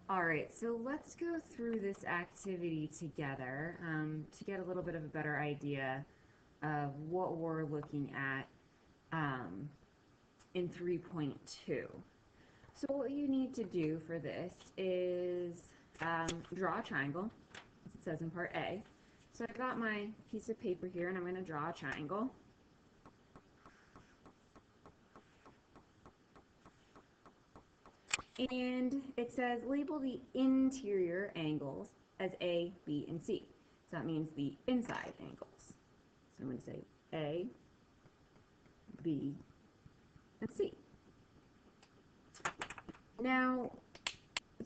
All right, so let's go through this activity together to get a little bit of a better idea of what we're looking at in 3.2. So what you need to do for this is draw a triangle, as it says in part A. So I've got my piece of paper here, and I'm going to draw a triangle. And it says label the interior angles as A, B, and C. So that means the inside angles. So I'm going to say A, B, and C. Now,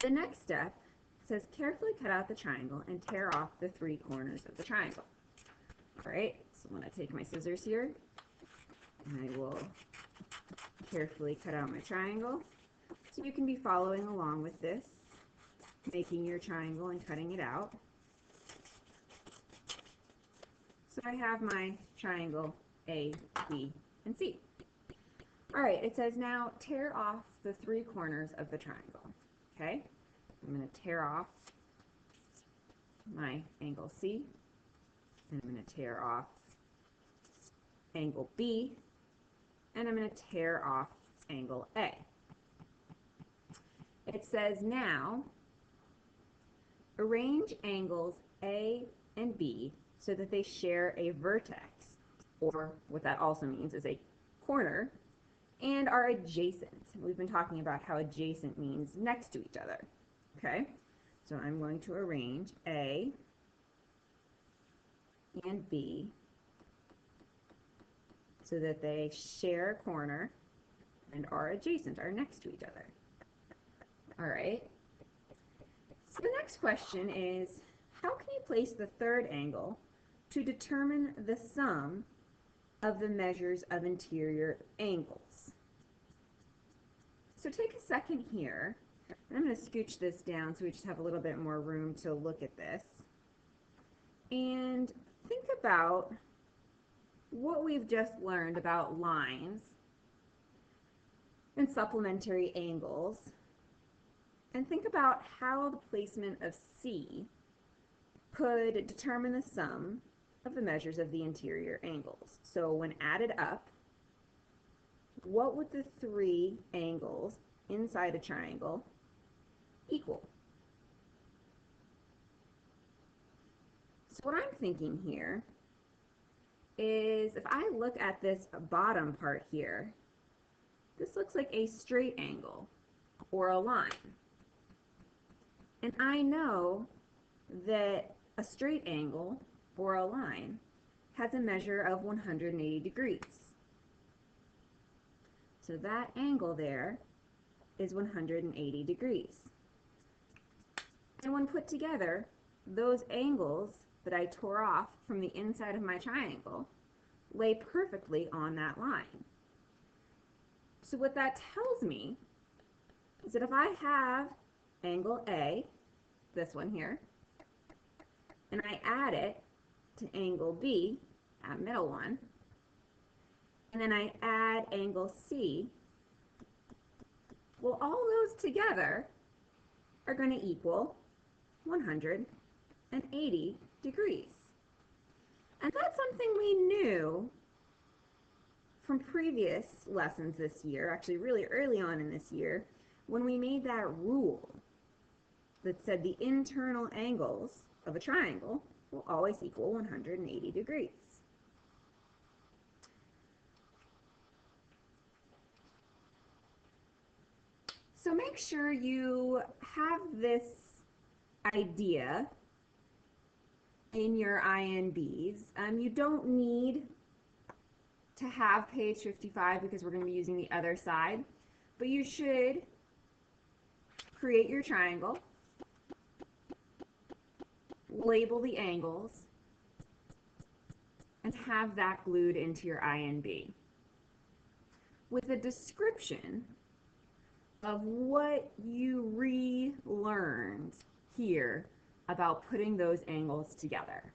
the next step says carefully cut out the triangle and tear off the 3 corners of the triangle. All right, so I'm going to take my scissors here, and I will carefully cut out my triangle. So you can be following along with this, making your triangle and cutting it out. So I have my triangle A, B, and C. All right, it says now tear off the 3 corners of the triangle. Okay, I'm going to tear off my angle C, and I'm going to tear off angle B, and I'm going to tear off angle A. It says now arrange angles A and B so that they share a vertex, or what that also means is a corner, and are adjacent. We've been talking about how adjacent means next to each other. Okay, so I'm going to arrange A and B so that they share a corner and are adjacent, are next to each other. All right. So the next question is, how can you place the third angle to determine the sum of the measures of interior angles? So take a second here, and I'm going to scooch this down so we just have a little bit more room to look at this. And think about what we've just learned about lines and supplementary angles. And think about how the placement of C could determine the sum of the measures of the interior angles. So when added up, what would the 3 angles inside a triangle equal? So what I'm thinking here is if I look at this bottom part here, this looks like a straight angle or a line. And I know that a straight angle, or a line, has a measure of 180 degrees. So that angle there is 180 degrees. And when put together, those angles that I tore off from the inside of my triangle lay perfectly on that line. So what that tells me is that if I have angle A, this one here, and I add it to angle B, that middle one, and then I add angle C, well, all those together are going to equal 180 degrees. And that's something we knew from previous lessons this year, actually really early on in this year, when we made that rule that said the internal angles of a triangle will always equal 180 degrees. So make sure you have this idea in your INBs. You don't need to have page 55 because we're going to be using the other side, but you should create your triangle, label the angles, and have that glued into your INB with a description of what you relearned here about putting those angles together.